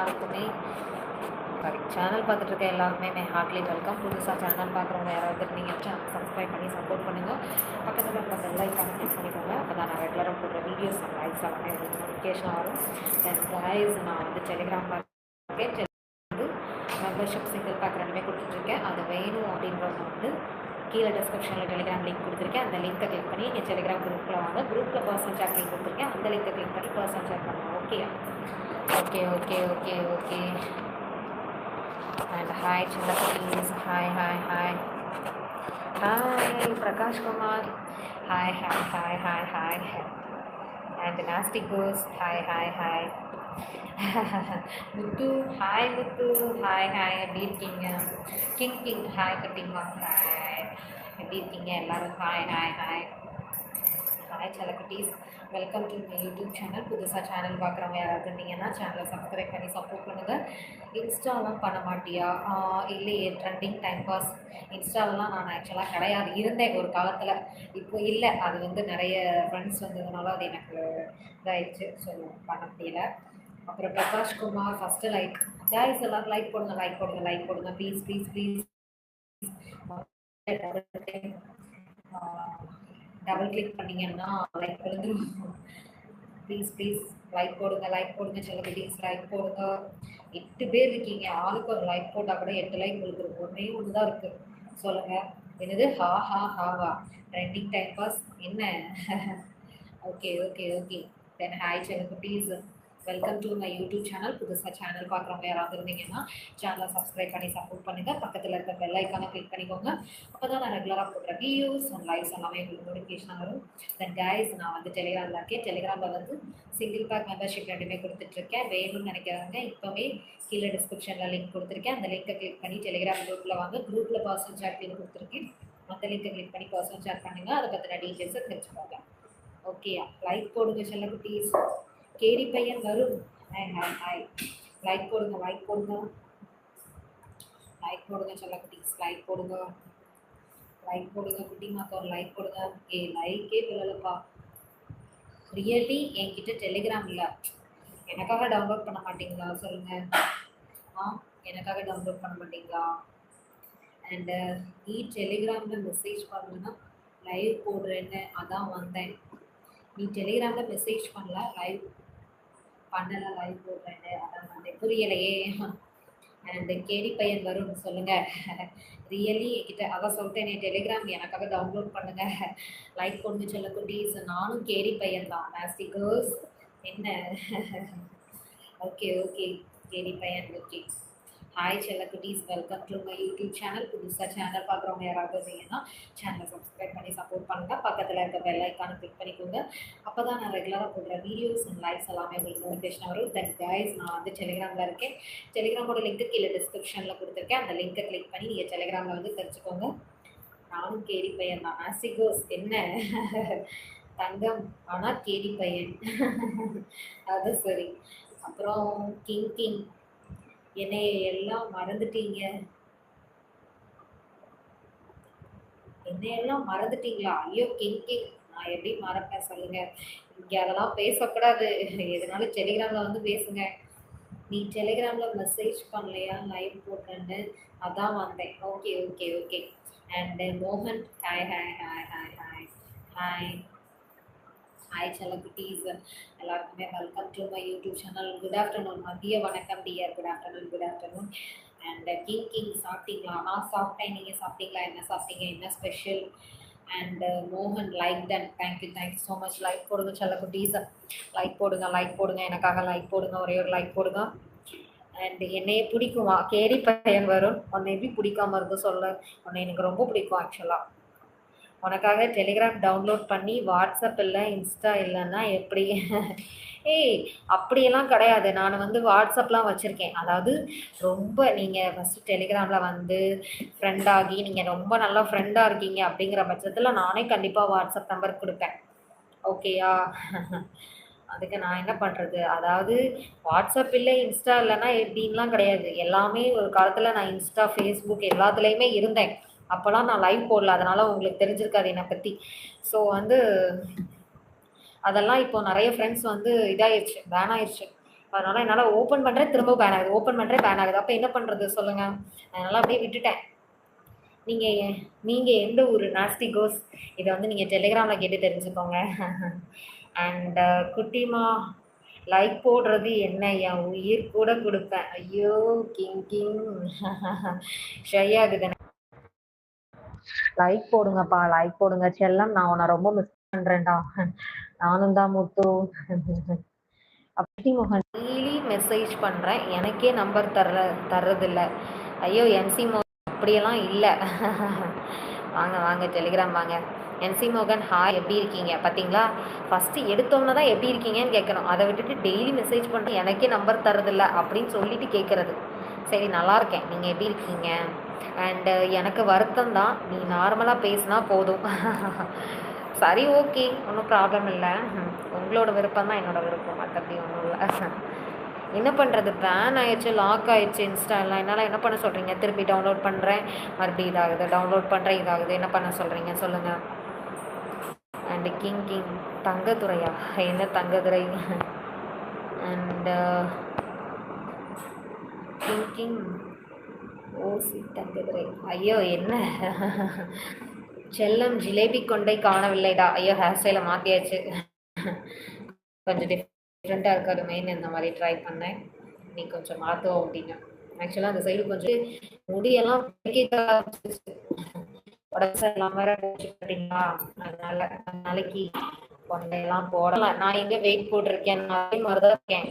எல்லாருக்குமே sorry channel பார்த்துட்டு இருக்க எல்லாருமே ஹார்ட்லி வெல்கம். புதுசாக சேனல் பார்க்குறவங்க யாராவது நீங்கள் சேனல் சப்ஸ்கிரைப் பண்ணி சப்போர்ட் பண்ணுங்கள். பக்கத்தில் இருக்க பெல் ஐக்கானை கிளிக் பண்ணிக்கோங்க. அப்போ தான் நான் ரெகுலராக போடுற வீடியோஸ் லைக்ஸ் எல்லாமே உங்களுக்கு நோட்டிஃபிகேஷன் வரும். தென் கைஸ் நான் வந்து டெலிகிராமில் இருக்கேன். வந்து மெம்பர்ஷிப் சிங்கிள் பேக் ரெண்டுமே கொடுத்துட்ருக்கேன். அது வேணும் அப்படின்றவங்க வந்து கீழே டிஸ்கிரிப்ஷனில் டெலிகிராம் லிங்க் கொடுத்துருக்கேன். அந்த லிங்க்கை கிளிக் பண்ணி எங்கள் டெலிகிராம் குரூப்பில் வாங்க. குரூப்பில் பர்சனல் சேட் லிங்க் கொடுத்துருக்கேன். அந்த லிங்க்கை கிளிக் பண்ணி பர்சனல் சேட் பண்ணுங்கள். Okay. And hi Chinna please. Hi Prakash Kumar. Hi. And Nasty Ghost. Hi. Muthu. Hi Muthu. Hi. எப்படி இருக்கீங்க? King. Hi கட்டிமா. Hi. எப்படி இருக்கீங்க எல்லாரும்? Hi. Hi செல்லக்குட்டீஸ். Welcome to my YouTube channel. புதுசாக சேனல் பார்க்குறவங்க யாராவது இருந்தீங்கன்னா சேனலை சப்ஸ்கிரைப் பண்ணி சப்போர்ட் பண்ணுங்கள். இன்ஸ்டாலாம் பண்ண மாட்டியா? இல்லையே, ட்ரெண்டிங் டைம் பாஸ். இன்ஸ்டாலலாம் நான் ஆக்சுவலாக கிடையாது, இருந்தேன் ஒரு காலத்தில். இப்போ இல்லை, அது வந்து நிறைய ஃப்ரெண்ட்ஸ் வந்ததுனால அது எனக்கு இதாகிடுச்சு. ஸோ பண்ண முடியல. அப்புறம் Prakash Kumar first like. Guys எல்லோரும் லைக் போடுங்க ப்ளீஸ். டபுள் கிளிக் பண்ணிங்கன்னா லைக் விழுந்துடும். ப்ளீஸ் லைக் போடுங்க செல்லக்குட்டீஸ், லைக் போடுங்க. 8 பேர் இருக்கீங்க, ஆளுக்கு ஒரு லைக் போட்டால் கூட 8 லைக் விழுந்துடும். ஒன்றே ஒன்று தான் இருக்குது. சொல்லுங்கள், என்னது? ஹாவா ட்ரெண்டிங் டைம் பாஸ் என்ன? ஓகே. தென் ஹாய் செல்லக்குட்டீஸ், welcome to my YouTube channel. புதுசாக சேனல் பார்க்குறவங்க யாராவது இருந்தீங்கன்னா சேனலை சப்ஸ்கிரைப் பண்ணி சப்போர்ட் பண்ணுங்கள். பக்கத்தில் இருக்க பெல் ஐக்கானை கிளிக் பண்ணிக்கோங்க. அப்போ தான் நான் ரெகுலராக போடுற வீடியோஸ் அண்ட் லைவ்ஸ் எல்லாமே உங்களுக்கு நோட்டிஃபிகேஷன் வரும். தென் கைஸ் நான் வந்து டெலிகிராமில் இருக்கேன். டெலிகிராமில் வந்து சிங்கிள் பேக் மெம்பர்ஷிப் ரெண்டுமே கொடுத்துட்ருக்கேன். வேணும்னு நினைக்கிறவங்க இப்போவே கீழே டிஸ்கிரிப்ஷனில் லிங்க் கொடுத்துருக்கேன். அந்த லிங்க்கை கிளிக் பண்ணி டெலிகிராம் குரூப்பில் வாங்க. குரூப்பில் பர்சனல் சேட் லிங்க் கொடுத்துருக்கேன். அந்த லிங்க்கை கிளிக் பண்ணி பர்சனல் சேட் பண்ணுங்கள். அதை பற்றின டீட்டெயில்ஸை தெரிஞ்சுக்கோங்க. ஓகேயா? லைக் போடுங்க செல்லக்குட்டீஸ். கேடி பையன் வரும். ஹாய் லைக் போடுங்க செல்லக்குட்டீஸ். லைக் போடுங்க குட்டிமாக்கா, ஒரு லைக் போடுங்க. லைக்கே விழலப்பா. ரியலி என்கிட்ட டெலிகிராம் இல்லை. எனக்காக டவுன்லோட் பண்ண மாட்டீங்களா சொல்லுங்கள்? எனக்காக டவுன்லோட் பண்ண மாட்டீங்களா? அண்டு நீ டெலிகிராமில் மெசேஜ் பண்ணுன்னா லைவ் போடுறேன்னு அதான் வந்தேன். நீ டெலிகிராமில் மெசேஜ் பண்ணல, லைவ் போடுறேன்னு அதான் வந்தேன். புரியலையே. அண்டு கேடி பையன் வரும்னு சொல்லுங்கள். ரியலி என்கிட்ட அதான் சொல்லிட்டேன், நீ டெலிகிராம் எனக்காக டவுன்லோட் பண்ணுங்கள், லைக் போடுங்க செல்லக்குட்டீஸ். நானும் கேடி பையன் தான். நாஸ்டி கேர்ள்ஸ் என்ன? ஓகே கேடி பையன். ஓகே. ஹாய் செல்லக்குட்டீஸ், welcome to my YouTube channel. புதுசாக சேனல் பார்க்குறவங்க யாராவது இருந்தீங்கன்னா சேனலை சப்ஸ்கிரைப் பண்ணி சப்போர்ட் பண்ணுங்கள். பக்கத்தில் இருக்க பெல் ஐக்கானை கிளிக் பண்ணிக்கோங்க. அப்போ தான் நான் ரெகுலராக போடுற வீடியோஸ் அண்ட் லைவ்ஸ் எல்லாமே உங்களுக்கு நோட்டிஃபிகேஷன் வரும். தென் கைஸ் நான் வந்து டெலிகிராமில் இருக்கேன். டெலிகிராமோட லிங்க்கு கீழே டிஸ்கிரிப்ஷனில் கொடுத்துருக்கேன். அந்த லிங்க்கை கிளிக் பண்ணி நீங்கள் டெலிகிராமில் வந்து தெரிஞ்சுக்கோங்க. நானும் கேடி பையன் தான். ஆசிகோஸ் என்ன தங்கம், ஆனால் கேடி பையன். அது சரி. அப்புறம் கிங் என்னை எல்லாம் மறந்துட்டீங்க. என்னையெல்லாம் மறந்துட்டீங்களா? ஐயோ கிங், நான் எப்படி மறப்பேன் சொல்லுங்கள்? இங்கே அதெல்லாம் பேசக்கூடாது. எதனாலும் டெலிகிராமில் வந்து பேசுங்க. நீ டெலிகிராமில் மெசேஜ் பண்ணலையா லைவ் போட்டேன்னு அதான் வந்தேன். ஓகே. அண்டு மோகன், ஹாய் செல்லக்குட்டீஸ், எல்லாருக்குமே welcome to my YouTube channel. Good afternoon, மதிய வணக்கம் dear. Good afternoon. And king சாப்பிட்டீங்களா? நான் சாப்பிட்டேன். நீங்கள் சாப்பிட்டீங்களா? என்ன சாப்பிட்டீங்க? என்ன ஸ்பெஷல்? அண்ட் மோகன் like done. Thank you so much. Like போடுங்க செல்லக்குட்டீஸ், லைக் போடுங்க. எனக்காக லைக் போடுங்க. ஒரே ஒரு லைக் போடுங்க. அண்ட் என்னையே பிடிக்குமா? கேடி பையன் வரும். உன்னை எப்படி பிடிக்காம இருக்கும் சொல்ல? உன்னை எனக்கு ரொம்ப பிடிக்கும் ஆக்சுவலாக. உனக்காக டெலிகிராம் டவுன்லோட் பண்ணி வாட்ஸ்அப் இல்லை, இன்ஸ்டா இல்லைன்னா எப்படி? அப்படியெல்லாம் கிடையாது. நான் வந்து வாட்ஸ்அப்லாம் வச்சுருக்கேன். அதாவது ரொம்ப நீங்கள் ஃபஸ்ட்டு டெலிகிராமில் வந்து ஃப்ரெண்டாகி நீங்கள் ரொம்ப நல்லா ஃப்ரெண்டாக இருக்கீங்க அப்படிங்கிற பட்சத்தில் நானே கண்டிப்பாக வாட்ஸ்அப் நம்பர் கொடுப்பேன். ஓகேயா? அதுக்கு நான் என்ன பண்ணுறது? அதாவது வாட்ஸ்அப் இல்லை, இன்ஸ்டா இல்லைன்னா எப்படின்லாம் கிடையாது. எல்லாமே ஒரு காலத்தில் நான் இன்ஸ்டா, ஃபேஸ்புக் எல்லாத்துலேயுமே இருந்தேன். அப்போலாம் நான் லைவ் போடல, அதனால் உங்களுக்கு தெரிஞ்சிருக்காது என்னை பற்றி. ஸோ வந்து அதெல்லாம் இப்போ நிறைய ஃப்ரெண்ட்ஸ் வந்து இதாகிடுச்சு, பேன் ஆயிடுச்சு. அதனால என்னால் ஓப்பன் பண்ணுறேன், திரும்ப பேன் ஆகுது, ஓப்பன் பண்ணுறேன், பேன் ஆகுது. அப்போ என்ன பண்ணுறது சொல்லுங்கள்? அதனால் அப்படியே விட்டுட்டேன். நீங்கள் எந்த ஊர் நாஸ்டி கோஸ்? இதை வந்து நீங்கள் டெலிகிராமில் கேட்டு தெரிஞ்சுக்கோங்க. அண்ட் குட்டிமா லைக் போடுறது என்ன, என் உயிர் கூட கொடுப்பேன். ஐயோ கிங் கிங் ஷையாகுது. லைக் போடுங்கப்பா, லைக் போடுங்க செல்லம். நான் உன்னை ரொம்ப மிஸ் பண்ணுறேன்டா. நானும் தான் முத்து. அப்படி மோகன் டெய்லி மெசேஜ் பண்ணுறேன், எனக்கே நம்பர் தர்றதில்ல. ஐயோ என்சி மோகன் அப்படியெல்லாம் இல்லை. வாங்க வாங்க டெலிகிராம் வாங்க. என்சி மோகன் ஹாய், எப்படி இருக்கீங்க? பார்த்தீங்களா, ஃபஸ்ட்டு எடுத்தோன்னே தான் எப்படி இருக்கீங்கன்னு கேட்கணும். அதை விட்டுட்டு டெய்லி மெசேஜ் பண்ணுறேன், எனக்கே நம்பர் தர்றதில்ல அப்படின்னு சொல்லிட்டு கேட்குறது. சரி, நல்லா இருக்கேன், நீங்கள் எப்படி இருக்கீங்க? அண்டு எனக்கு வருத்தம் தான், நீ நார்மலாக பேசினா போதும். சரி, ஓகே, ஒன்றும் ப்ராப்ளம் இல்லை. உங்களோட விருப்பம் தான் என்னோடய விருப்பம், மற்றபடி ஒன்றும் இல்லை. என்ன பண்ணுறது, பேன் ஆயிடுச்சு, லாக் ஆயிடுச்சு இன்ஸ்டாலாம். என்னால் என்ன பண்ண சொல்கிறீங்க? திருப்பி டவுன்லோட் பண்ணுறேன், மறுபடியும் இதாகுது, டவுன்லோட் பண்ணுறேன், இதாகுது. என்ன பண்ண சொல்கிறீங்க சொல்லுங்கள்? அண்டு கிங் கிங் தங்கதுரையா? என்ன Thangadurai? And king king OC Thangadurai. ஐயோ என்ன செல்லம் ஜிலேபி கொண்டை காணவில்லைடா. ஐயோ ஹேர் ஸ்டைலை மாற்றியாச்சு, கொஞ்சம் டிஃப்ரெண்ட்டாக இருக்காது மெயின். இந்த மாதிரி ட்ரை பண்ணேன், நீ கொஞ்சம் மாற்றுவோம் அப்படின்னு. ஆக்சுவலாக அந்த சைடு கொஞ்சம் முடியெல்லாம் உடம்பு எல்லாம் வேற பார்த்தீங்களா, அதனால நாளைக்கு கொண்டையெல்லாம் போடலாம். நான் எங்கே வெயிட் போட்டிருக்கேன், அதே மாதிரி தான் இருக்கேன்.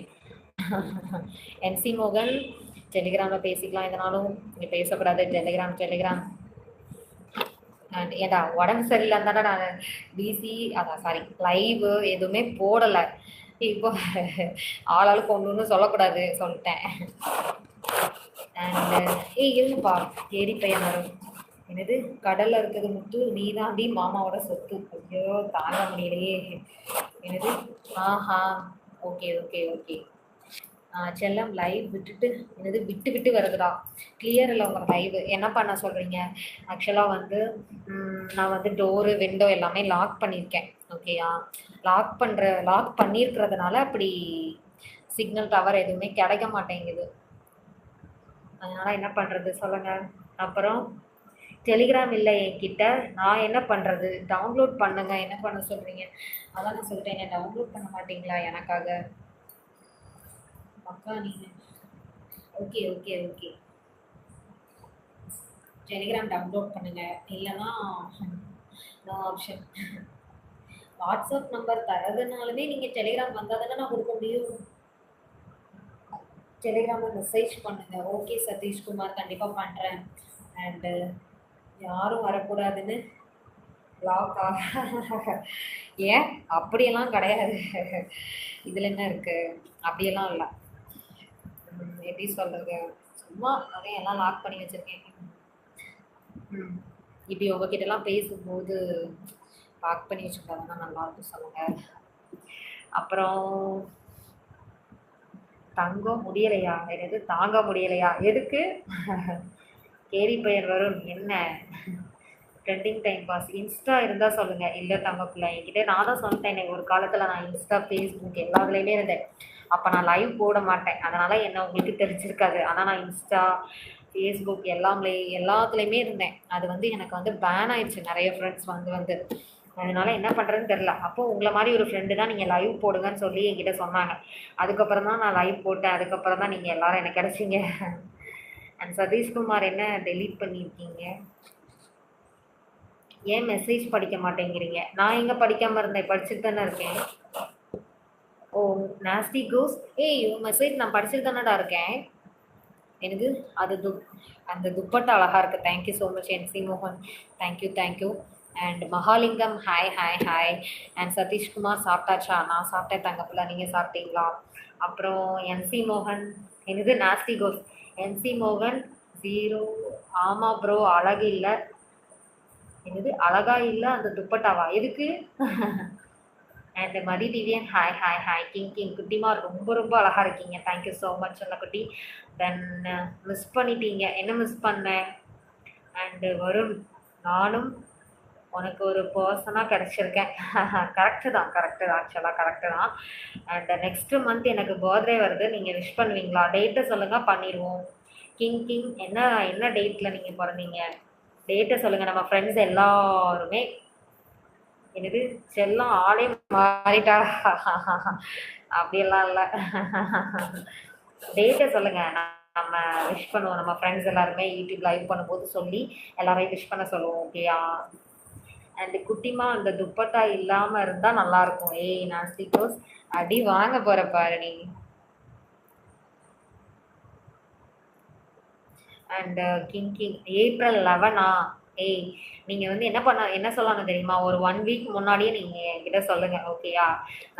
என்சி மோகன் டெலிகிராமில் பேசிக்கலாம், இதனாலும் நீ பேசக்கூடாது. டெலிகிராம் அண்ட் ஏண்டா உடம்பு சரியில்லைன்னு தானே நான் பிசி, அதான் சாரி, லைவ் எதுவுமே போடலை. இப்போ ஆளாளுக்கு ஒன்று சொல்லக்கூடாது சொல்லிட்டேன். அண்ட் இருப்பா, ஏரி பையன் வரும். என்னது கடலில் இருக்குது முத்து, நீ தாண்டி மாமாவோட சொத்து. ஐயோ தாங்க முடியலையே. என்னது ஆஹா, ஓகே ஓகே ஓகே. செல்லம் லைவ் விட்டுட்டு, என்னது விட்டு விட்டு வருதுடா, கிளியர் இல்லை உங்கள் லைவ். என்ன பண்ண சொல்கிறீங்க? ஆக்சுவலாக வந்து நான் வந்து டோரு விண்டோ எல்லாமே லாக் பண்ணியிருக்கேன், ஓகேயா? லாக் பண்ணியிருக்கிறதுனால அப்படி சிக்னல் டவர் எதுவுமே கிடைக்க மாட்டேங்குது. அதனால் என்ன பண்ணுறது சொல்லுங்கள்? அப்புறம் டெலிகிராம் இல்லை என்கிட்ட, நான் என்ன பண்ணுறது? டவுன்லோட் பண்ணுங்க. என்ன பண்ண சொல்கிறீங்க? அதான் நான் சொல்லிட்டேன், டவுன்லோட் பண்ண மாட்டிங்களா எனக்காக? அக்கா நீங்கள் okay okay okay, Telegram download பண்ணுங்கள், இல்லைன்னா நோ ஆப்ஷன். வாட்ஸ்அப் நம்பர் தரதுனாலுமே நீங்கள் டெலிகிராம் வந்தால் தானே நான் கொடுக்க முடியும். டெலிகிராமில் மெசேஜ் பண்ணுங்கள். ஓகே சதீஷ்குமார், கண்டிப்பாக பண்ணுறேன். அண்டு யாரும் வரக்கூடாதுன்னு லாக் ஏன் அப்படியெல்லாம் கிடையாது, இதில் என்ன இருக்குது? அப்படியெல்லாம் இல்லை. எப்படி சொல்கிறது, சும்மா நிறைய எல்லாம் லாக் பண்ணி வச்சுருக்கேன். இப்படி உங்ககிட்டலாம் பேசும்போது லாக் பண்ணி வச்சுருக்காங்கன்னா நல்லா இருக்கும் சொல்லுங்கள். அப்புறம் தங்கம் முடியலையா? என்னது தாங்க முடியலையா? எதுக்கு? கேரி பெயர் வரும் என்ன ட்ரெண்டிங் டைம் பாஸ். இன்ஸ்டா இருந்தால் சொல்லுங்கள். இல்லை தங்கப்பிள்ளை, என்கிட்ட நான் தான் சொல்லிட்டேன், எனக்கு ஒரு காலத்தில் நான் இன்ஸ்டா ஃபேஸ்புக் எல்லாத்துலேயுமே இருந்தேன். அப்போ நான் லைவ் போட மாட்டேன், அதனால் என்ன உங்களுக்கு தெரிஞ்சிருக்காது. ஆனால் நான் இன்ஸ்டா ஃபேஸ்புக் எல்லாத்துலேயுமே இருந்தேன். அது வந்து எனக்கு வந்து பேன் ஆயிடுச்சு, நிறைய ஃப்ரெண்ட்ஸ் வந்து அதனால என்ன பண்ணுறதுன்னு தெரில. அப்போது உங்களை மாதிரி ஒரு ஃப்ரெண்டு தான் நீங்கள் லைவ் போடுங்கன்னு சொல்லி என்கிட்ட சொன்னாங்க. அதுக்கப்புறம் தான் நான் லைவ் போட்டேன். அதுக்கப்புறம் தான் நீங்கள் எல்லோரும் எனக்கு கிடச்சிங்க. அண்ட் சதீஷ்குமார் என்ன டெலீட் பண்ணியிருக்கீங்க? ஏன் மெசேஜ் படிக்க மாட்டேங்கிறீங்க? நான் எங்கே படிக்காமல் இருந்தேன், படிச்சுட்டு தானே இருக்கேன். ஓ நாஸ்டி கோஸ், ஏய் மெசேஜ் நான் படிச்சுட்டு தானடா இருக்கேன். எனக்கு அது அந்த துப்பட்டா அழகாக இருக்குது. தேங்க்யூ ஸோ மச் என்சி மோகன், thank you. And Mahalingam hi hi hi. And Sathishkumar சாப்பிட்டாச்சா? நான் சாப்பிட்டேன் தங்கப்பில்லை, நீங்கள் சாப்பிட்டீங்களா? அப்புறம் என்சி மோகன், என்னது நாஸ்டி கோஸ், என்சி மோகன் 0. ஆமாம் ப்ரோ, அழகு இல்லை. என்னது அழகா இல்லை அந்த துப்பட்டாவா? எதுக்கு? And Mathi Divyan hi hi hi. King குட்டிமா ரொம்ப அழகாக இருக்கீங்க, தேங்க்யூ ஸோ மச் குட்டி. தென் மிஸ் பண்ணிட்டீங்க. என்ன மிஸ் பண்ணேன்? அண்டு வருண், நானும் உனக்கு ஒரு பர்சனாக கிடச்சிருக்கேன். கரெக்டு தான், கரெக்டு தான், ஆக்சுவலாக கரெக்டு தான். அண்ட் நெக்ஸ்ட் மந்த் எனக்கு பர்த்டே வருது, நீங்கள் விஷ் பண்ணுவீங்களா? டேட்டை சொல்லுங்கள், பண்ணிடுவோம். கிங் கிங் என்ன என்ன டேட்டில் நீங்கள் பிறந்தீங்க? டேட்டை சொல்லுங்கள். நம்ம ஃப்ரெண்ட்ஸ் எல்லாருமே என்னது செல்லம் ஆளே மாறிட்டா? அப்படியெல்லாம் இல்லை. டேட்டை சொல்லுங்க, நம்ம விஷ் பண்ணுவோம். நம்ம ஃப்ரெண்ட்ஸ் எல்லாருமே யூடியூப் லைவ் பண்ணும்போது சொல்லி எல்லாரையும் விஷ் பண்ண சொல்லுவோம். ஓகேயா? அண்ட் குட்டிமா அந்த துப்பட்டா இல்லாம இருந்தா நல்லா இருக்கும். ஏய் நாஸ்டி கோஸ், அடி வாங்க போற பாரு நீ. அண்ட் கிங் கிங் ஏப்ரல் 11ஆ? ஏய் நீங்கள் வந்து என்ன சொல்லணும் தெரியுமா? ஒரு 1 வீக் முன்னாடியே நீங்கள் என்கிட்ட சொல்லுங்கள். ஓகேயா?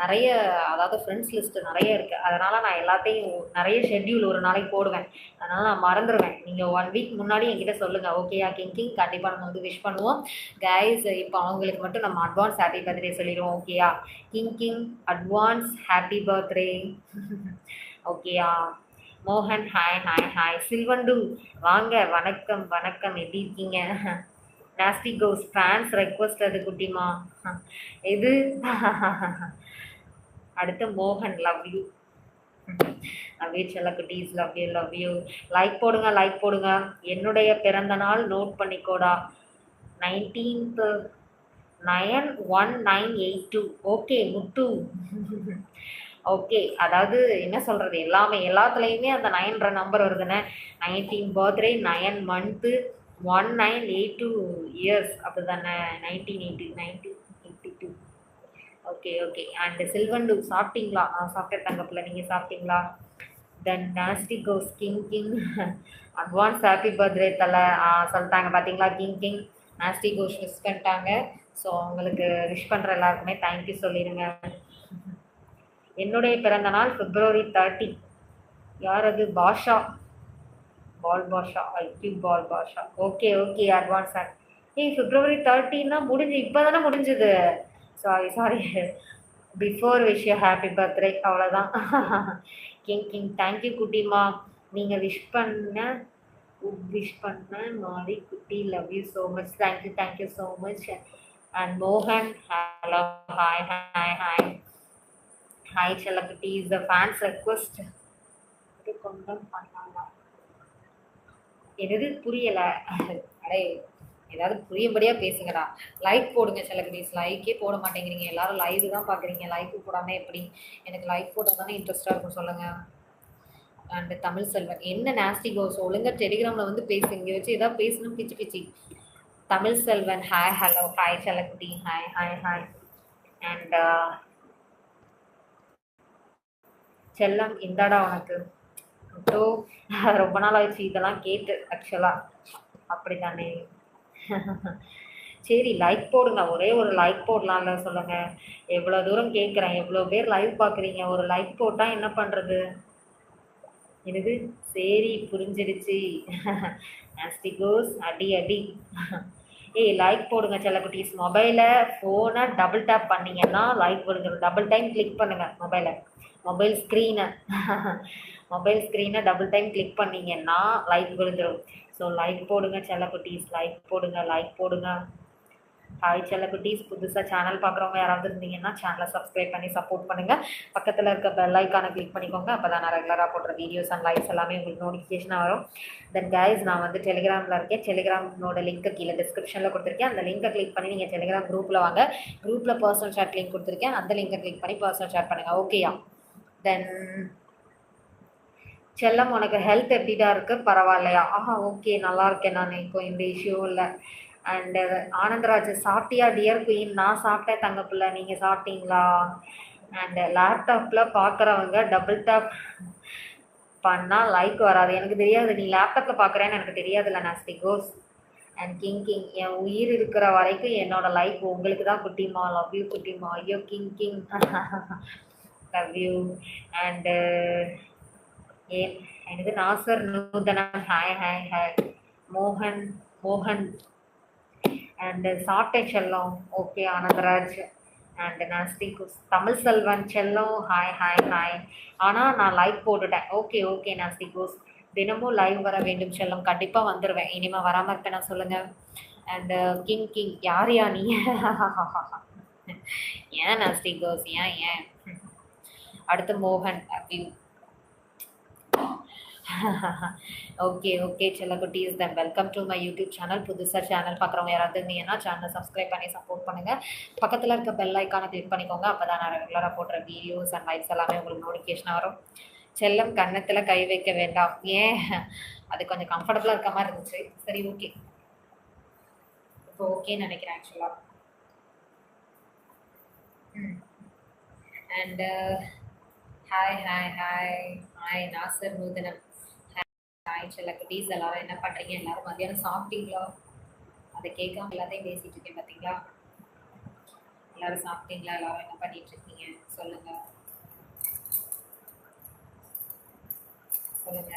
நிறைய, அதாவது ஃப்ரெண்ட்ஸ் லிஸ்ட்டு நிறைய இருக்குது. அதனால் நான் எல்லாத்தையும் நிறைய ஷெட்யூல் ஒரு நாளைக்கு போடுவேன். அதனால் நான் மறந்துடுவேன். நீங்கள் 1 வீக் முன்னாடி என்கிட்ட சொல்லுங்கள். ஓகேயா கிங் கிங்? கண்டிப்பாக நம்ம வந்து விஷ் பண்ணுவோம். கைஸ் இப்போ அவங்களுக்கு மட்டும் நம்ம அட்வான்ஸ் ஹாப்பி பர்த்டே சொல்லிடுவோம். ஓகேயா? King king advance happy birthday. ஓகேயா? மோகன் ஹாய் ஹாய் ஹாய். சில்வண்டு வாங்க, வணக்கம் வணக்கம், எப்படி இருக்கீங்க? நாஸ்டி கோஸ் ஃபேன்ஸ் ரெக்வஸ்ட் அது குட்டிமா. இது அடுத்து மோகன் லவ் யூ. லவ் யூ செல்ல குட்டீஸ், love you love you. Like போடுங்க, லைக் போடுங்க. என்னுடைய பிறந்த நாள் நோட் பண்ணிக்கோடா. 19th 91982. ஓகே முத்து. ஓகே, அதாவது என்ன சொல்கிறது, எல்லாத்துலேயுமே அந்த 9ன்ற நம்பர் வருதுண்ணே. 19 பர்த்டே, 9 மந்த்து, 1982 இயர்ஸ், அப்படி தானே? 1982. Okay okay. அண்ட் சில்வண்டு சாப்பிட்டீங்களா? சாப்பிட்டேன் தங்கப்பில், நீங்கள் சாப்பிட்டீங்களா? தென் நாஸ்டி கோஸ் king king advance happy birthday தலை சொல்லிட்டாங்க பார்த்தீங்களா? கிங் கிங் நாஸ்டி கோஸ் விஷ் பண்ணிட்டாங்க. ஸோ அவங்களுக்கு விஷ் பண்ணுற எல்லாருக்குமே தேங்க்யூ சொல்லிடுங்க. என்னுடைய பிறந்த நாள் February 30. யார் அது? Basha, Paul Basha, IQ Paul Basha. Okay okay advance. ஏய் February 30ன்னா முடிஞ்சு, இப்போ தானே முடிஞ்சுது. Sorry before wish you happy birthday, அவ்வளோதான். கிங் கிங் தேங்க்யூ குட்டிமா. நீங்கள் விஷ் பண்ண மாறி குட்டி, love you so much. Thank you so much. And மோகன் hello hi hi hi hi செல்லக்குட்டி. இஸ் த ஃபேன்ஸ் ரெக்வஸ்ட் கொண்டம் பண்ணலாம். என்னது புரியலை? அடே ஏதாவது புரியும்படியாக பேசுங்கடா. லைக் போடுங்க செல்லக்குட்டீஸ். லைக்கே போட மாட்டேங்கிறீங்க எல்லாரும். லைவ் தான் பார்க்குறீங்க, லைக் போடாமல் எப்படி? எனக்கு லைக் போட்டால் தானே இன்ட்ரெஸ்ட்டாக இருக்கும், சொல்லுங்கள். அண்ட் தமிழ் செல்வன் என்ன நாஸ்டி கோஸ் ஒழுங்காக டெலிகிராமில் வந்து பேசு. இங்கே வச்சு ஏதாவது பேசணும் பிச்சு பிச்சு. Tamil Selvan hi hello hi செல்லக்குட்டி, ஹாய் ஹாய் ஹாய். அண்ட் செல்லம் இந்தாடா உனக்கு. ஸோ ரொம்ப நாள் ஆயிடுச்சு இதெல்லாம் கேட்டு ஆக்சுவலாக, அப்படி தானே? சரி லைக் போடுங்க, ஒரே ஒரு லைக் போடலாம்ல, சொல்லுங்கள். எவ்வளோ தூரம் கேட்குறேன், எவ்வளோ பேர் லைவ் பார்க்குறீங்க, ஒரு லைக் போட்டால் என்ன பண்ணுறது? என்னது? சரி புரிஞ்சிடுச்சு. நாஸ்டி கோஸ் அடி அடி. ஏய் லைக் போடுங்க செல்லக்குட்டீஸ். மொபைலை ஃபோனை டபுள் டேப் பண்ணிங்கன்னா லைக் போடுங்க. டபுள் டைம் கிளிக் பண்ணுங்கள் மொபைல் ஸ்க்ரீனை டபுள் டைம் கிளிக் பண்ணிங்கன்னா லைக் விழுந்துடும். ஸோ லைக் போடுங்க செல்லக்குட்டீஸ், லைக் போடுங்க. ஹாய் செல்லக்குட்டீஸ். புதுசாக சேனல் பார்க்குறவங்க யாராவது இருந்தீங்கன்னா சேனலை சப்ஸ்கிரைப் பண்ணி சப்போர்ட் பண்ணுங்கள். பக்கத்தில் இருக்க பெல் ஐக்கானை கிளிக் பண்ணிக்கோங்க. அப்போ தான் நான் ரெகுலராக போடுற வீடியோஸ் அண்ட் லைவ்ஸ் எல்லாமே உங்களுக்கு நோட்டிஃபிகேஷனாக வரும். தென் கைஸ் நான் வந்து டெலிகிராமில் இருக்கேன். டெலிகிராமோட லிங்க்கை கீழே டிஸ்கிரிப்ஷனில் கொடுத்துருக்கேன். அந்த லிங்கை கிளிக் பண்ணி நீங்கள் டெலிகிராம் குரூப்பில் வாங்க. குரூப்பில் பர்சனல் சாட் லிங்க் கொடுத்துருக்கேன். அந்த லிங்கை கிளிக் பண்ணி பர்சனல் சாட் பண்ணுங்கள். ஓகேயா? தென் செல்லம் உனக்கு ஹெல்த் எப்படிடா இருக்குது? பரவாயில்லையா? ஓகே நல்லா இருக்கேன் நான், இப்போ இந்த இஷ்யூ இல்லை. அண்டு ஆனந்தராஜ் சாப்பிட்டியா டியர் குயின்? நான் சாப்பிட்டேன் தங்கப்பில்லை, நீங்கள் சாப்பிட்டீங்களா? அண்டு லேப்டாப்பில் பார்க்குறவங்க டபுள் டேப் பண்ணால் லைக் வராது. எனக்கு தெரியாது, நீ லேப்டாப்பில் பார்க்குறேன்னு எனக்கு தெரியாதுல்ல நாஸ்டி கோஸ். அண்ட் கிங் கிங் என் உயிர் இருக்கிற வரைக்கும் என்னோட லைக் உங்களுக்கு தான் குட்டிமா. லவ் யூ குட்டிமா. ஐயோ king king love you. And எனக்கு நாசர் நூதனம் ஹாய் ஹாய் ஹாய். மோகன் அண்ட் சாப்பிட்டேன் செல்லம். ஓகே ஆனந்தராஜ் அண்ட் நாஸ்டி கோஸ். தமிழ் செல்வன் செல்லம் ஹாய் ஹாய் ஹாய். ஆனால் நான் லைக் போட்டுட்டேன். ஓகே நாஸ்டி கோஸ். தினமும் லைவ் வர வேண்டும் செல்லம். கண்டிப்பாக வந்துடுவேன். இனிமேல் வராமல் இருப்பேன் நான், சொல்லுங்கள். அண்ட் கிங் யார் யா நீ? ஏன் நாஸ்டி கோஸ் ஏன் ஏன்? அடுத்து மோகன் அப்படின்னு. ஓகே ஓகே செல்லக்குட்டீஸ், then welcome to my YouTube channel. புதுசாக சேனல் பார்க்குறவங்க யாராவது இருந்தீங்கன்னா சேனலை சப்ஸ்கிரைப் பண்ணி சப்போர்ட் பண்ணுங்கள். பக்கத்தில் இருக்க பெல் ஐக்கானை கிளிக் பண்ணிக்கோங்க. அப்போ தான் நான் ரெகுலராக போடுற வீடியோஸ் அண்ட் லைவ்ஸ் எல்லாமே உங்களுக்கு நோட்டிஃபிகேஷன் வரும். செல்லம் கன்னத்தில் கை வைக்க வேண்டாம். ஏன்? அது கொஞ்சம் கம்ஃபர்டபுளாக இருக்க மாதிரி இருந்துச்சு. சரி ஓகே, இப்போ ஓகேன்னு நினைக்கிறேன் ஆக்சுவலாக. And hi hi hi hi Nasar நூதனம். ஹாய் செல்லக்குட்டீஸ், எல்லாரும் என்ன பண்ணுறீங்க? எல்லாரும் மதியானம் சாப்பிட்டீங்களா? அதை கேட்காம எல்லாத்தையும் பேசிட்டு இருக்கேன் பார்த்தீங்களா? எல்லாரும் சாப்பிட்டீங்களா? எல்லாரும் என்ன பண்ணிட்டு இருக்கீங்க சொல்லுங்க சொல்லுங்க.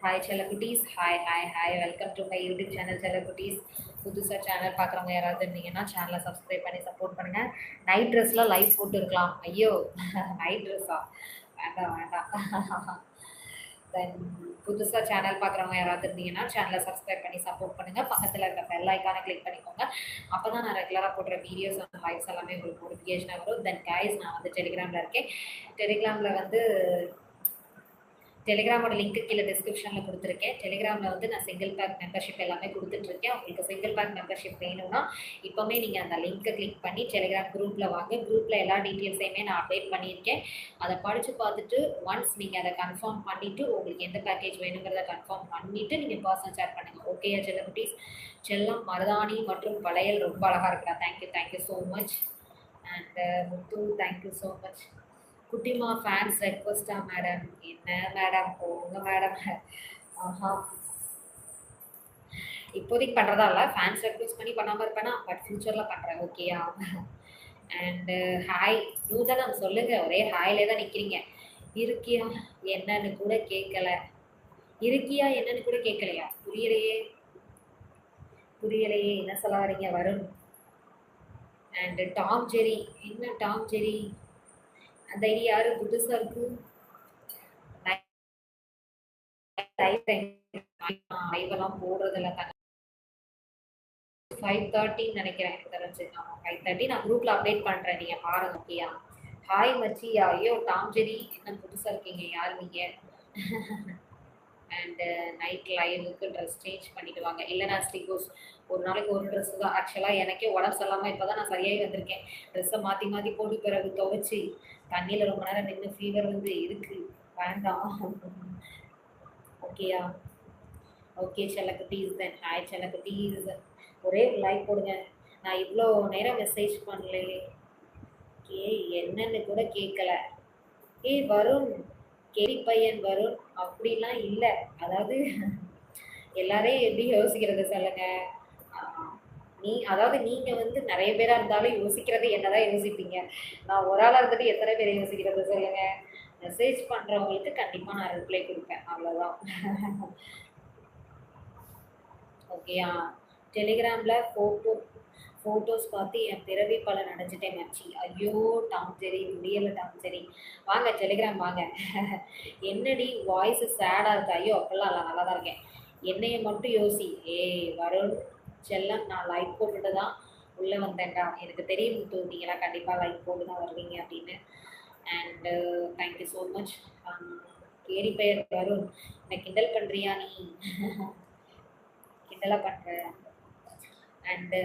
ஹாய் செல்லக்குட்டீஸ், hi hi hi, welcome to my YouTube channel செல்லக்குட்டீஸ். புதுசாக சேனல் பார்க்குறவங்க யாராவது இருந்தீங்கன்னா சேனலை சப்ஸ்கிரைப் பண்ணி சப்போர்ட் பண்ணுங்கள். நைட் ட்ரெஸ்லாம் லைவ் போட்டு இருக்கலாம். ஐயோ நைட் ட்ரெஸ்ஸா? வேண்டாம் வேண்டாம். தென் புதுசாக சேனல் பார்க்குறவங்க யாராவது இருந்தீங்கன்னா சேனலை சப்ஸ்கிரைப் பண்ணி சப்போர்ட் பண்ணுங்கள். பக்கத்தில் இருக்க பெல் ஐக்கானை கிளிக் பண்ணிக்கோங்க. அப்போ தான் நான் ரெகுலராக போடுற வீடியோஸ் அண்ட் லைவ்ஸ் எல்லாமே உங்களுக்கு நோட்டிஃபிகேஷனாக வரும். தென் கைஸ், நான் வந்து டெலிகிராமில் இருக்கேன். டெலிகிராமில் வந்து டெலிகிராமோட லிங்க் கீழே டிஸ்கிரிப்ஷனில் கொடுத்துருக்கேன். டெலிகிராமில் வந்து நான் சிங்கிள் பேக் மெம்பர்ஷிப் எல்லாமே கொடுத்துட்ருக்கேன். உங்களுக்கு சிங்கிள் பேக் மெம்பர்ஷிப் வேணும்னா இப்போவுமே நீங்கள் அந்த லிங்க்கை கிளிக் பண்ணி டெலிகிராம் குரூப்பில் வாங்க. குரூப்பில் எல்லா டீட்டெயில்ஸையுமே நான் அப்டேட் பண்ணியிருக்கேன். அதை படித்து பார்த்துட்டு ஒன்ஸ் நீங்கள் அதை கன்ஃபார்ம் பண்ணிவிட்டு உங்களுக்கு எந்த பேக்கேஜ் வேணுங்கிறத கன்ஃபார்ம் பண்ணிவிட்டு நீங்கள் பர்சனல் சேட் பண்ணுங்கள். ஓகேயா செல்லக்குட்டீஸ்? செல்லம் மருதாணி மற்றும் வளையல் ரொம்ப அழகாக இருக்கிறா. Thank you so much. And Muthu thank you so much. குட்டிமா ஃபேன்ஸ் ரெக்வஸ்டா மேடம்? என்ன மேடம் போங்க மேடம். ஆஹா, இப்போதைக்கு பண்ணுறதா இல்லை. ஃபேன்ஸ் ரெக்வஸ்ட் பண்ணி பண்ணாமல் இருப்பேனா, பட் ஃப்யூச்சரில் பண்ணுறேன். ஓகேயா? அண்டு ஹாய் நூதனம், சொல்லுங்கள். ஒரே ஹாயிலே தான் நிற்கிறீங்க. இருக்கியா என்னன்னு கூட கேட்கல. இருக்கியா என்னன்னு கூட கேட்கலையா? புரியலையே என்ன சொல்ல வரீங்க? வரும். அண்டு டாம் ஜெரி, என்ன டாம் ஜெரி? அந்த ஐடியா யாரு? புதுசாக இருக்கு. லைவெல்லாம் போடுறதில்ல. 5:30 நினைக்கிறேன் எனக்கு தெரிஞ்சு. ஆமாம் 5:30. நான் குரூப்பில் அப்டேட் பண்ணுறேன், நீங்கள் பாருங்க. ஓகேயா? ஹாய் மச்சியா. ஐயோ டாம் ஜெரி, என்ன புதுசாக இருக்கீங்க? யார் நீங்கள்? அண்டு நைட் லைவுக்கு ட்ரெஸ் சேஞ்ச் பண்ணிட்டு வாங்க. இல்லைனா ஸ்டிகோஸ் ஒரு நாளைக்கு ஒரு ட்ரெஸ்ஸு தான். ஆக்சுவலாக எனக்கே உடம்பு சொல்லாமல் இப்போ தான் நான் சரியாகி வந்திருக்கேன். ட்ரெஸ்ஸை மாற்றி மாற்றி போட்டு பிறகு துவைச்சி தண்ணியில் ரொம்ப நேரம் நின்று ஃபீவர் வந்து இருக்கு. வேண்டாம். ஓகேயா? ஓகே செல்லக்குட்டீஸ், தென் ஹாய் செல்லக்குட்டீஸ். ஒரே லைக் போடுங்க. நான் இவ்வளோ நேரம் மெசேஜ் பண்ணலையே. என்னன்னு கூட கேட்கல. வருண், கேரி பையன் வருண் அப்படிலாம் இல்லை. அதாவது எல்லாரையும் எப்படி யோசிக்கிறது சொல்லுங்க? அதாவது நீங்கள் வந்து நிறைய பேராக இருந்தாலும் யோசிக்கிறது என்னதான் யோசிப்பீங்க. நான் ஒரு ஆளாக இருந்துட்டு எத்தனை பேரை யோசிக்கிறது சொல்லுங்க? மெசேஜ் பண்ணுறவங்களுக்கு கண்டிப்பாக நான் ரிப்ளை கொடுப்பேன், அவ்வளோதான். ஓகேயா? டெலிகிராமில் ஃபோட்டோஸ் பார்த்து என் பிறவி பலன் அடைஞ்சிட்டேன் மச்சி. ஐயோ டாம் ஜெரி, முடியலை டாம் ஜெரி. வாங்க டெலிகிராம் வாங்க. என்னடி வாய்ஸு சேடாக இருக்கு? ஐயோ அப்பெல்லாம் இல்லை, நல்லா தான் இருக்கேன். என்னையை மட்டும் யோசி. வருண் செல்லம், நான் லைக் போட்டுட்டு தான் உள்ளே வந்தேன்டா. எனக்கு தெரியும் முத்து, நீங்களாம் கண்டிப்பாக லைக் போட்டு தான் வருவீங்க அப்படின்னு. And thank you so much. Carry பெயர் வருண், என்னை கிண்டல் பண்ணுறியா நீ? கிண்டலாக பண்ணுறேன். அண்டு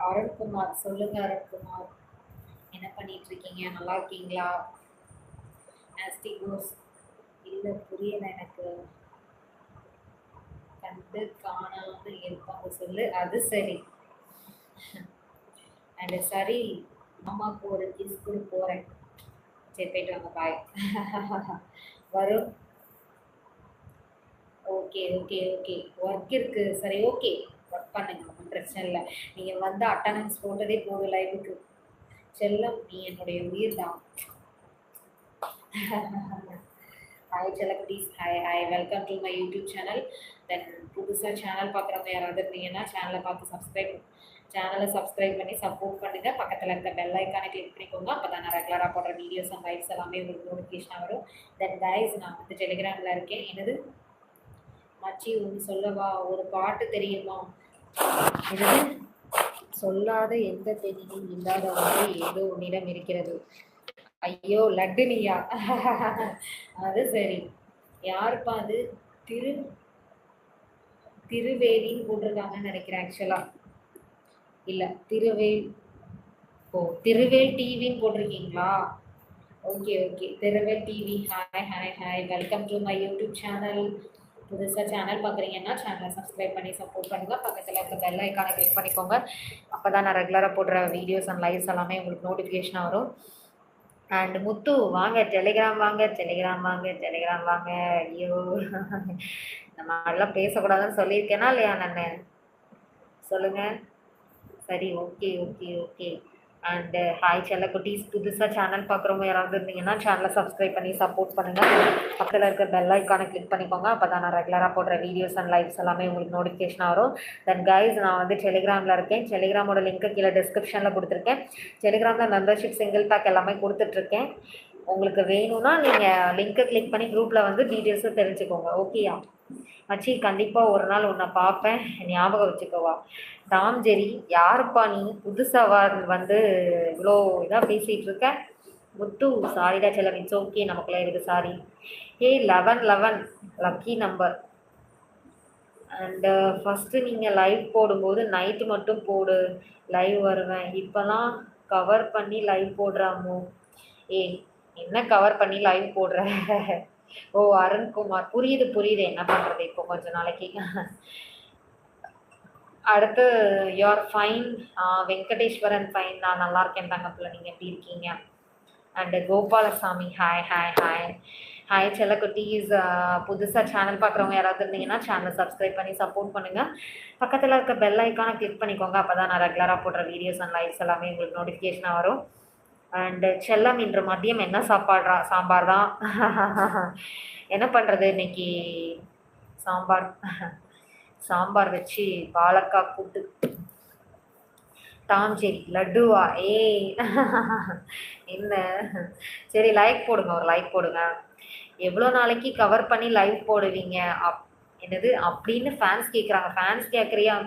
அருண்குமார், சொல்லுங்கள் அருண்குமார், என்ன பண்ணிட்டு இருக்கீங்க? நல்லா இருக்கீங்களா? ஆஸ்டிகோஸ், இல்லை புரியலை எனக்கு. கண்டு காணாமல் இருப்பாங்க சொல்லு. அது சரி. அண்டு சரி, அம்மாவுக்கு ஒரு கிஸ் கூட போகிறேன். சரி போயிட்டு வாங்க, பாய். வரும். ஓகே ஓகே ஓகே, ஒர்க் இருக்குது. சரி ஓகே, ஒர்க் பண்ணுங்க, ஒன்றும் பிரச்சனை இல்லை. நீங்கள் வந்து அட்டண்டன்ஸ் போட்டதே போதும் லைவுக்கு. செல்லம், நீ என்னுடைய உயிர் தான். ஹாய் செல்லக்குட்டீஸ், hi welcome to my YouTube channel. Then புதுசாக சேனல் பார்க்குறவங்க யாராவது இருந்தீங்கன்னா சேனலை பார்த்து சேனலை சப்ஸ்கிரைப் பண்ணி சப்போர்ட் பண்ணுங்கள். பக்கத்தில் இருக்க பெல் ஐக்கானை கிளிக் பண்ணிக்கோங்க. அப்போ தான் நான் ரெகுலராக போடுற வீடியோஸ் அண்ட் லைவ்ஸ் எல்லாமே உங்களுக்கு நோட்டிஃபிகேஷனாக வரும். தென் கைஸ், நான் வந்து டெலிகிராமில் இருக்கேன். என்னது மச்சி ஒன்று சொல்லவா, ஒரு பாட்டு தெரியுமா? இது சொல்லாத எந்த தெளிவும் இல்லாத ஒன்று ஏதோ உன்னிடம் இருக்கிறது. ஐயோ லட்டு நீயா? அது சரி. யாருப்பா அது? திரு திருவேலின்னு போட்டிருக்காங்கன்னு நினைக்கிறேன் ஆக்சுவலா. இல்ல திருவேல். ஓ திருவேல் டிவின்னு போட்டிருக்கீங்களா? Okay okay. Thiruvel TV. Hi hi hi, welcome to my YouTube channel. புதுசாக சேனல் பார்க்குறீங்கன்னா சேனலை சப்ஸ்கிரைப் பண்ணி சப்போர்ட் பண்ணுங்கள். பக்கத்தில் இருக்க பெல் ஐக்கானை கிளிக் பண்ணிக்கோங்க. அப்போ தான் நான் ரெகுலராக போடுற வீடியோஸ் அண்ட் லைவ்ஸ் எல்லாமே உங்களுக்கு நோட்டிஃபிகேஷனாக வரும். அண்ட் முத்து வாங்க டெலிகிராம் வாங்க, டெலிகிராம் வாங்க, டெலிகிராம் வாங்க. ஐயோ இந்த மாதிரிலாம் பேசக்கூடாதுன்னு சொல்லியிருக்கேனா இல்லையா நான்? சொல்லுங்கள். சரி okay okay okay. And hi செல்லக்குட்டீஸ். புதுசாக சேனல் பார்க்குறவங்க யாராவது இருந்தீங்கன்னா சேனலை சப்ஸ்கிரைப் பண்ணி சப்போர்ட் பண்ணுங்கள். பக்கத்தில் இருக்க பெல் ஐக்கானை கிளிக் பண்ணிக்கோங்க. அப்போ தான் நான் ரெகுலராக போடுற வீடியோஸ் அண்ட் லைவ்ஸ் எல்லாமே உங்களுக்கு நோட்டிஃபிகேஷன் வரும். தென் கைஸ், நான் வந்து டெலிகிராமில் இருக்கேன். டெலிகிராமோட லிங்க்கு கீழே டிஸ்கிரிப்ஷனில் கொடுத்துருக்கேன். டெலிகிராமில் மெம்பர்ஷிப் சிங்கிள் பேக் எல்லாமே கொடுத்துட்ருக்கேன். உங்களுக்கு வேணும்னா நீங்கள் லிங்க்கை கிளிக் பண்ணி குரூப்பில் வந்து டீட்டெயில்ஸும் தெரிஞ்சுக்கோங்க. ஓகேயா மச்சி? கண்டிப்பாக ஒரு நாள் உன்னை பார்ப்பேன், ஞாபகம் வச்சுக்கோவா. டாம் ஜெரி யாருப்பா நீ? புதுசாக வந்து இவ்வளோ இதாக பேசிகிட்டு இருக்க. முத்து சாரிடா செல்லம், இட்ஸ் ஓகே, நமக்குள்ளே இருக்குது சாரி. ஏய் 11 லக்கி நம்பர். அண்டு ஃபஸ்ட்டு நீங்கள் லைவ் போடும்போது நைட்டு மட்டும் போடு, லைவ் வருவேன். இப்போலாம் கவர் பண்ணி லைவ் போடுறாமோ? ஏய் என்ன கவர் பண்ணி லைவ் போடுற? ஓ அருண்குமார், புரியுது புரியுது. என்ன பண்ணுறது இப்போ கொஞ்ச நாளைக்கு. அடுத்து யூஆர் ஃபைன். வெங்கடேஸ்வரன் ஃபைன். நான் நல்லா இருக்கேன் தங்கப்பில், நீங்கள் எப்படி இருக்கீங்க? And Gopalasamy hi hi hi hi செல்லக்குட்டீஸ். புதுசாக சேனல் பார்க்குறவங்க யாராவது இருந்தீங்கன்னா சேனலை சப்ஸ்கிரைப் பண்ணி சப்போர்ட் பண்ணுங்கள். பக்கத்தில் இருக்க பெல் ஐக்கானை கிளிக் பண்ணிக்கோங்க. அப்போ தான் நான் ரெகுலராக போடுற வீடியோஸ் அண்ட் லைவ்ஸ் எல்லாமே உங்களுக்கு நோட்டிஃபிகேஷனாக வரும். அண்டு செல்லம் இன்று மதியம் என்ன சாப்பாடுறா? சாம்பார் தான். என்ன பண்ணுறது, இன்னைக்கு சாம்பார் வச்சு வாழைக்காய் கூட்டு. டாம் ஜெரி லட்டுவா? ஏய் என்ன? சரி லைக் போடுங்க, ஒரு லைக் போடுங்க. எவ்வளோ நாளைக்கு கவர் பண்ணி லைவ் போடுவீங்க? என்னது அப்படின்னு ஃபேன்ஸ் கேட்குறாங்க. ஃபேன்ஸ்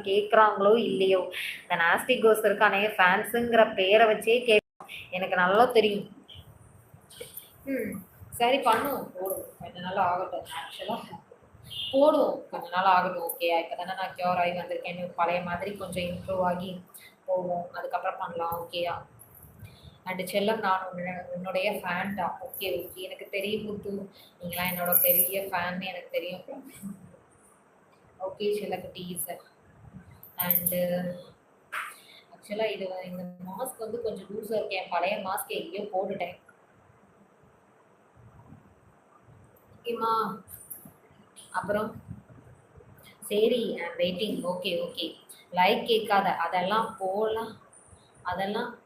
கேட்குறாங்களோ இல்லையோ, இந்த நாஸ்டி கோஸ் இருக்கானே, ஃபேன்ஸுங்கிற பேரை வச்சே எனக்கு நல்லா தெரியும். சரி பண்ணுவோம், போடுவோம், கொஞ்ச நாள் ஆகட்டும். ஆக்சுவலாக போடுவோம், கொஞ்ச நாள் ஆகட்டும். ஓகே, இப்போ தானே நான் க்யூர் ஆகி வந்திருக்கேன்னு பழைய மாதிரி கொஞ்சம் இம்ப்ரூவ் ஆகி போவோம், அதுக்கப்புறம் பண்ணலாம். ஓகேயா? அண்டு செல்லம், நான் உன்னுடைய ஃபேன் தான். ஓகே ஓகே, எனக்கு தெரியும் முத்து, நீங்களாம் என்னோட பெரிய ஃபேன்னு எனக்கு தெரியும். ஓகே செல்லக்குட்டீஸ். அண்டு ஆக்சுவலாக இந்த மாஸ்க் வந்து கொஞ்சம் லூஸாக இருக்கேன். பழைய மாஸ்க் எங்கேயோ போட்டுட்டேன். ஓகேம்மா? அப்புறம் சரி, வெயிட்டிங். Okay okay. லைக் கேட்காத, அதெல்லாம்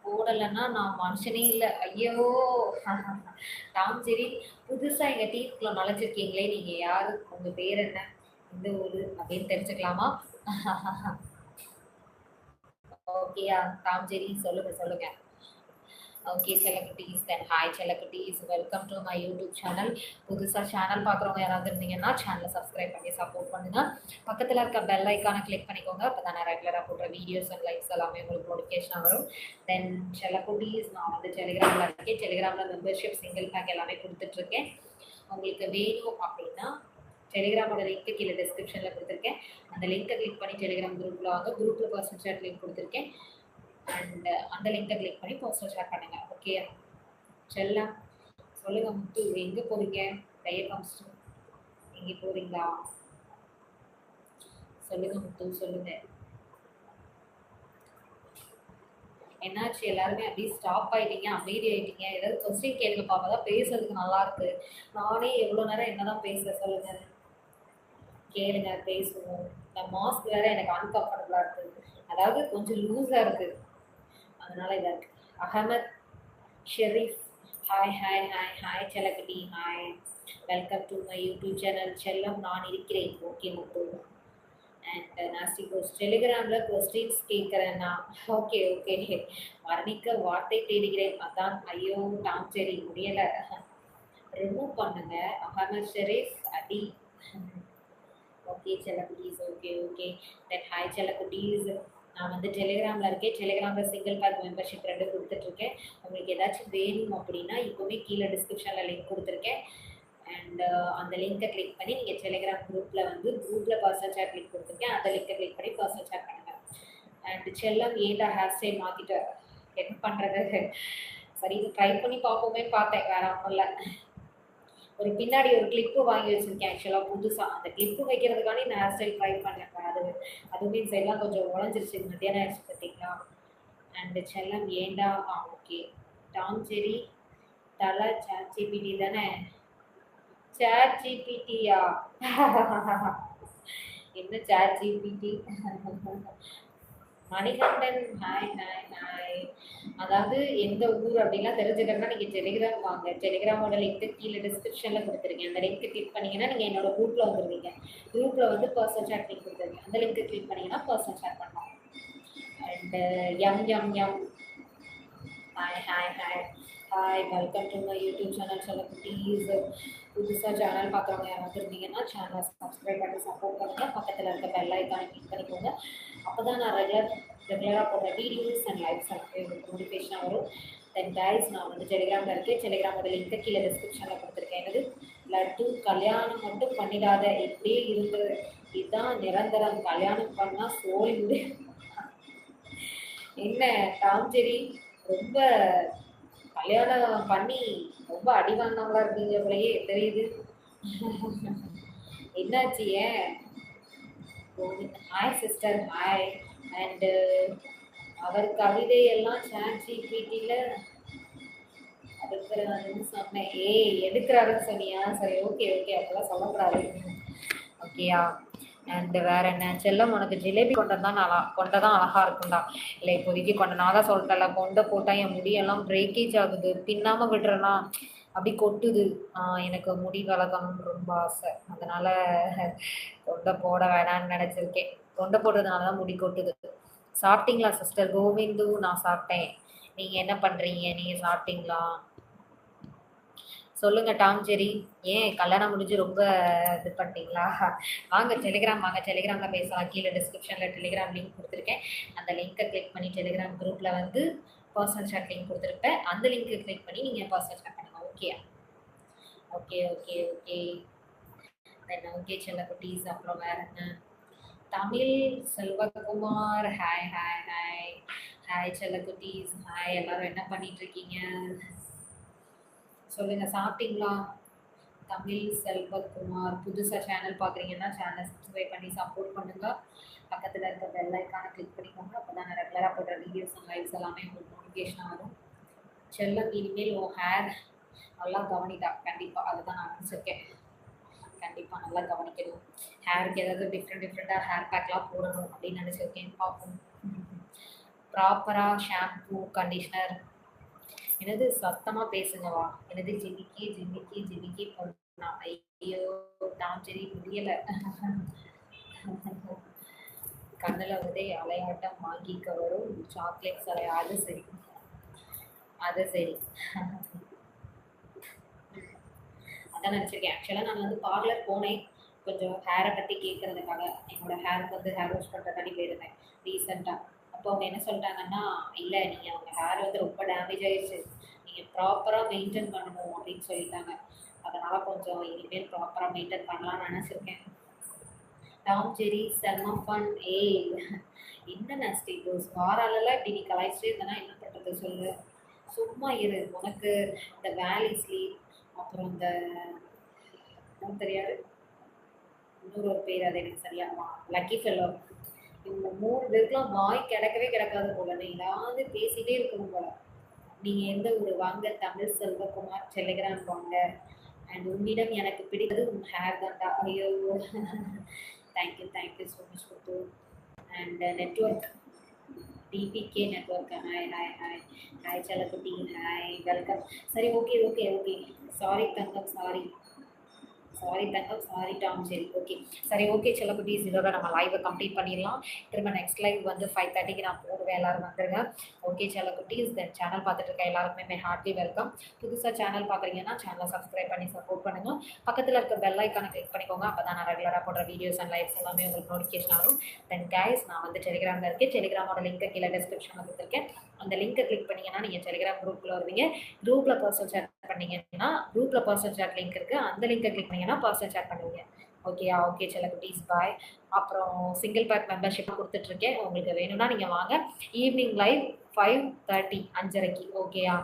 போடலைன்னா நான் மனுஷனே இல்லை. ஐயோ டாம் ஜெரி, புதுசாக எங்கள் டீமுக்குள்ள நுழைஞ்சிருக்கீங்களே, நீங்கள் யார், உங்கள் பேர் என்ன, இந்த ஊர் அப்படின்னு தெரிஞ்சுக்கலாமா? ஓகேயா டாம் ஜெரி? சொல்லுங்க. ஓகே செல்லக்குட்டீஸ். தென் ஹாய் செல்லக்குட்டீஸ், welcome to my YouTube channel. புதுசாக சேனல் பார்க்குறவங்க யாராவது இருந்தீங்கன்னா சேனலை சப்ஸ்கிரைப் பண்ணி சப்போர்ட் பண்ணுங்கள். பக்கத்தில் இருக்க பெல் ஐக்கானை கிளிக் பண்ணிக்கோங்க. அப்போ தான் நான் ரெகுலராக போடுற வீடியோஸ் அண்ட் லைவ்ஸ் எல்லாமே உங்களுக்கு நோட்டிஃபிகேஷன் வரும். தென் செல்லக்குட்டீஸ், நான் வந்து டெலிகிராமில் இருக்கேன். டெலிகிராமில் மெம்பர்ஷிப் சிங்கிள் பேக் எல்லாமே கொடுத்துட்ருக்கேன். உங்களுக்கு வேணும் அப்படின்னா டெலிகிராமோட லிங்க்கு கீழே டிஸ்கிரிப்ஷனில் கொடுத்துருக்கேன். அந்த லிங்க்கை கிளிக் பண்ணி டெலிகிராம் குரூப்பில் வாங்க. குரூப்பில் பர்சனல் சேட் லிங்க் கொடுத்துருக்கேன். அண்ட் அந்த லிங்கை கிளிக் பண்ணி பர்சனல் ஷேர் பண்ணுங்கள். ஓகே செல்லம், சொல்லுங்க முத்து, எங்கே போகிறீங்க? டையர் காமிச்சிட்டு எங்கே போகிறீங்களா? சொல்லுங்க முத்து, சொல்லுங்க. என்னாச்சு? எல்லாருமே அப்படியே ஸ்டாப் ஆகிட்டீங்க, அமைதி ஆகிட்டீங்க. ஏதாவது கொஸ்டின் கேளுங்க பாப்பா, தான் பேசுறதுக்கு நல்லா இருக்கு. நானே எவ்வளோ நேரம் என்னதான் பேச சொல்லுங்க, கேளுங்க, பேசுவோம். இந்த மாஸ்க் வேற எனக்கு அன்கம்ஃபர்டபுளாக இருக்குது, அதாவது கொஞ்சம் லூஸாக இருக்குது, அதனால இதாக இருக்கு. Ahmed Sharif hi hi hi hi செல்லக்குட்டி hi, welcome to my YouTube channel. செல்லம், நான் இருக்கிறேன். ஓகே முத்து. அண்ட் நாஸ்டி கோஸ், டெலிகிராமில் கொஸ்டின்ஸ் கேட்குறேன்னா ஓகே ஓகே, வர்ணிக்க வார்த்தை தேடுகிறேன், அதான். ஐயோ டாம் ஜெரி முடியலை, ரிமூவ் பண்ணுங்க. அகமத் ஷெரீஃப் அடி. ஓகே ஓகே செல்லக்குட்டீஸ், ஓகே ஓகே. தென் ஹாய் செல்லக்குட்டீஸ். நான் வந்து டெலிகிராமில் இருக்கேன். டெலிகிராமில் சிங்கிள் பேக் மெம்பர்ஷிப் 2 கொடுத்துட்ருக்கேன். உங்களுக்கு ஏதாச்சும் வேணும் அப்படின்னா இப்போவே கீழே டிஸ்கிரிப்ஷனில் லிங்க் கொடுத்துருக்கேன். அண்ட் அந்த லிங்கை கிளிக் பண்ணி நீங்கள் டெலிகிராம் குரூப்பில் வந்து குரூப்பில் பர்சனல் சேட் லிங்க் கொடுத்துருக்கேன். அந்த லிங்கை கிளிக் பண்ணி பர்சனல் சேட் பண்ணுங்கள். அண்ட் செல்லம் ஏன்டா ஹேர் ஸ்டைல் மாற்றிட்டு என்ன பண்ணுறது? சரி இது ட்ரை பண்ணி பார்ப்போமே பார்த்தேன், வேறு ஒன்றும் இல்லை. ஒரு பின்னாடி ஒரு கிளிப்பு வாங்கி வச்சுருக்கேன் ஆக்சுவலாக புதுசாக. அந்த கிளிப்பு வைக்கிறதுக்காண்டி நான் ஹேர் ஸ்டைல் ட்ரை பண்ணேன். அதுவுமே சைடெலாம் கொஞ்சம் உடஞ்சிருச்சு. மத்தியானம் ஆயிடுச்சு பார்த்தீங்களா. அண்டு செல்லம் ஏண்டா ஓகே. டாம் ஜெரி தலை சாட் ஜிபிடி தானே? சாட் ஜிபிடியா? என்ன chat GPT? Manikandan hi hi hi. அதாவது எந்த ஊர் அப்படின்லாம் தெரிஞ்சுக்கணும்னா நீங்கள் டெலிகிராம் வாங்க. டெலிகிராமோட லிங்க்கு கீழே டிஸ்கிரிப்ஷனில் கொடுத்துருக்கேன். அந்த லிங்க்கு கிளிக் பண்ணிங்கன்னா நீங்கள் என்னோட குரூப்பில் வந்துடுவீங்க. குரூப்பில் வந்து பர்சனல் சேட் லிங்க் கொடுத்துருங்க. அந்த லிங்க்கு கிளிக் பண்ணிங்கன்னா பர்சனல் சேட் பண்ணலாம். And M M M hi hi hi hi. Welcome to my YouTube channel செல்லக்குட்டீஸ். புதுசாக சேனல் பார்க்குறவங்க யாராவது இருந்தீங்கன்னா சேனலை சப்ஸ்கிரைப் பண்ணி சப்போர்ட் பண்ணுங்கள். பக்கத்தில் இருக்க பெல் ஐக்கானை கிளிக் பண்ணிக்கோங்க. அப்போ தான் நான் ரெகுலராக போடுற வீடியோஸ் அண்ட் லைவ்ஸ் உங்களுக்கு நோட்டிஃபிகேஷனாக வரும். தென் கைஸ் நான் வந்து டெலிகிராமில் இருக்கேன். டெலிகிராமோட லிங்க்கை கீழே டிஸ்கிரிப்ஷனில் கொடுத்துருக்கேன். எனது லட்டு கல்யாணம் மட்டும் பண்ணிடாத, இப்படியே இருந்து இதுதான் நிரந்தரம். கல்யாணம் பண்ணால் சோழி விடு. என்ன டாம் ஜெரி ரொம்ப கல்யாணம் பண்ணி ரொம்ப அடி வாங்கினவங்களா இருக்கீங்க போலயே தெரியுது. என்னாச்சு ஏன்? Hi sister hi. அண்டு அவர் கவிதையெல்லாம் சாட் ஜிபிடியில் எடுக்கிறாருன்னு சொன்னேன். எடுக்கிறாருன்னு சொன்னியா? சரி ஓகே ஓகே, அப்போல்லாம் சொல்லக்கூடாது. ஓகேயா? அண்டு வேறு என்ன செல்லம், உனக்கு ஜிலேபி கொண்டை தான் அழகாக இருக்கும்டா. இல்லை இப்போதைக்கு கொண்டை நான் தான் சொல்லிட்டேன்ல, கொண்டை போட்டால் என் முடியெல்லாம் பிரேக்கேஜ் ஆகுது. பின்னாமல் விடுறேன்னா அப்படி கொட்டுது. எனக்கு முடி வளர்க்கணும்னு ரொம்ப ஆசை. அதனால் கொண்டை போட வேணான்னு நினச்சிருக்கேன். கொண்டை போடுறதுனால தான் முடி கொட்டுது. சாப்பிட்டீங்களா சிஸ்டர்? கோவிந்து நான் சாப்பிட்டேன். நீங்கள் என்ன பண்ணுறீங்க? நீங்கள் சாப்பிட்டீங்களா? சொல்லுங்கள் டாம் ஜெரி. ஏன் கல்யாணம் முடிஞ்சு ரொம்ப இது பண்ணிட்டீங்களா? வாங்க டெலிகிராம் வாங்க, டெலிகிராமில் பேசலாம். கீழே டிஸ்கிரிப்ஷனில் டெலிகிராம் லிங்க் கொடுத்துருக்கேன். அந்த லிங்க்கை கிளிக் பண்ணி டெலிகிராம் குரூப்பில் வந்து பர்சனல் சேட் லிங்க் கொடுத்துருப்பேன். அந்த லிங்க்கை கிளிக் பண்ணி நீங்கள் பர்சனல் சேட் பண்ணுங்கள். ஓகேயா? Okay okay okay. Then okay செல்லக்குட்டீஸ். அப்புறம் வேறு என்ன? Tamil Selvakumar hi hi hi hi செல்லக்குட்டீஸ் ஹாய். எல்லோரும் என்ன பண்ணிகிட்ருக்கீங்க சொல்லுங்கள். சாப்பிட்டீங்களா? தமிழ் செல்வகுமார் புதுசாக சேனல் பார்க்குறீங்கன்னா சேனலை சப்ஸ்கிரைப் பண்ணி சப்போர்ட் பண்ணுங்கள். பக்கத்தில் இருக்க பெல் ஐக்கானை கிளிக் பண்ணிக்கோங்க. அப்போ தான் நான் ரெகுலராக போடுற வீடியோஸ் அண்ட் லைவ்ஸ் எல்லாமே உங்களுக்கு நோட்டிஃபிகேஷனாக வரும். செல்லம் இனிமேல் உன் ஹேர் நல்லா கவனிட்டா. கண்டிப்பாக அதுதான் நான் நினச்சிருக்கேன். கண்டிப்பாக நல்லா கவனிக்கணும். ஹேருக்கு ஏதாவது டிஃப்ரெண்ட்டாக ஹேர் பேக்லாம் போடணும் அப்படின்னு நினச்சிருக்கேன். பார்ப்போம். ப்ராப்பராக ஷாம்பூ கண்டிஷ்னர். எனது சத்தமாக பேசுங்கவா. எனது ஜிமிக்கி ஜிமிக்கி ஜிமிக்கி பொண்ணா. ஐயோ டாம் ஜெரி முடியலை. கண்ணில் வந்து அலையாட்டம் வாங்கிக்க வரும் சாக்லேட்ஸ் அலை. அது சரி அது சரி. அதான் நினச்சிருக்கேன். ஆக்சுவலாக நான் வந்து பார்லர் போனேன் கொஞ்சம் ஹேரை பற்றி கேட்குறதுக்காக. என்னோடய ஹேருக்கு வந்து ஹேர் வாஷ் பண்ணுறதுக்காண்டி போயிருந்தேன் ரீசெண்டாக. அப்போ அவங்க என்ன சொல்லிட்டாங்கன்னா, இல்லை நீங்கள் அவங்க ஹேர் வந்து ரொம்ப டேமேஜ் ஆகிடுச்சு, நீங்கள் ப்ராப்பராக மெயின்டைன் பண்ணணும் அப்படின்னு சொல்லிட்டாங்க. அதனால் கொஞ்சம் இனிமேல் ப்ராப்பராக மெயின்டைன் பண்ணலான்னு நினச்சிருக்கேன். டாம் ஜெரி செம்ம ஃபன். என்ன நஸ்டிகோஸ் வாராலெல்லாம் இப்படி நீ கலாய்ச்சிட்டே இருந்தனா என்ன பண்ணுறது சொல்லு. சும்மா இரு. உனக்கு இந்த வேலி ஸ்லீப் அப்புறம் இந்த தெரியாது இன்னொரு ஒரு பேர், அது எனக்கு சரியாமா லக்கி ஃபெல்லோ, இவங்க 3 பேருக்குலாம் வாய் கிடக்கவே கிடக்காது போல. நீ ஏதாவது பேசிகிட்டே இருக்கணும் போல. நீங்கள் எந்த ஊர்? வாங்க தமிழ் செல்வகுமார் டெலிகிராம் வாங்க. அண்ட் உன்னிடம் எனக்கு பிடித்தது உன் ஹேர் தான்டா. ஐயோ தேங்க்யூ ஸோ மச் குத்து. And network DPK network hi hi hi hi செல்லக்குட்டி ஹாய் வெல்கம். சரி ஓகே ஓகே ஓகே. சாரி தங்கம் சாரி சாரி தங்கம், சாரி டாம். சரி, ஓகே. சரி, ஓகே செல்லக்குட்டீஸ், இதோட நம்ம லைவை கம்ப்ளீட் பண்ணிடலாம். திரும்ப நெக்ஸ்ட் லைவ் வந்து 5:30க்கு நான் போடுவேன். எல்லாரும் வந்துருங்க. ஓகே செல்லக்குட்டீஸ், தென் சேனல் பார்த்துட்டு இருக்க எல்லாருக்குமே மை ஹார்ட்லி வெல்கம். புதுசாக சேனல் பார்க்குறீங்கன்னா சேனலை சப்ஸ்கிரைப் பண்ணி சப்போர்ட் பண்ணுங்க. பக்கத்தில் இருக்க பெல் ஐக்கானை கிளிக் பண்ணிக்கோங்க. அப்போ தான் நான் ரெகுலராக போடுற வீடியோஸ் அண்ட் லைவ்ஸ் எல்லாமே உங்களுக்கு நோட்டிஃபிகேஷன் ஆகும். தென் கைஸ், நான் வந்து டெலிகிராமில் இருக்கேன். டெலிகிராமோட லிங்க்கை கீழே டிஸ்கிரிப்ஷனில் கொடுத்துருக்கேன். அந்த லிங்க்கை கிளிக் பண்ணிங்கன்னா நீங்கள் டெலிகிராம் குரூப்பில் வருவீங்க. குரூப்பில் பர்சனல் சேட் பண்ணீங்கன்னா குரூப்பில் பர்சனல் சேட் லிங்க் இருக்குது. அந்த லிங்கை கிளிக் பண்ணிங்கன்னா பர்சனல் சேட் பண்ணுவீங்க. ஓகேயா? ஓகே செல்லக்குட்டீஸ், பாய். அப்புறம் சிங்கிள் பேக் மெம்பர்ஷிப் கொடுத்துட்ருக்கேன். உங்களுக்கு வேணும்னா நீங்கள் வாங்க. Evening live 5:30 5:30க்கு. ஓகேயா?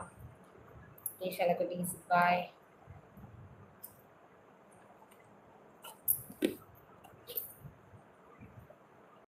ஓகே செல்லக்குட்டீஸ், பாய்.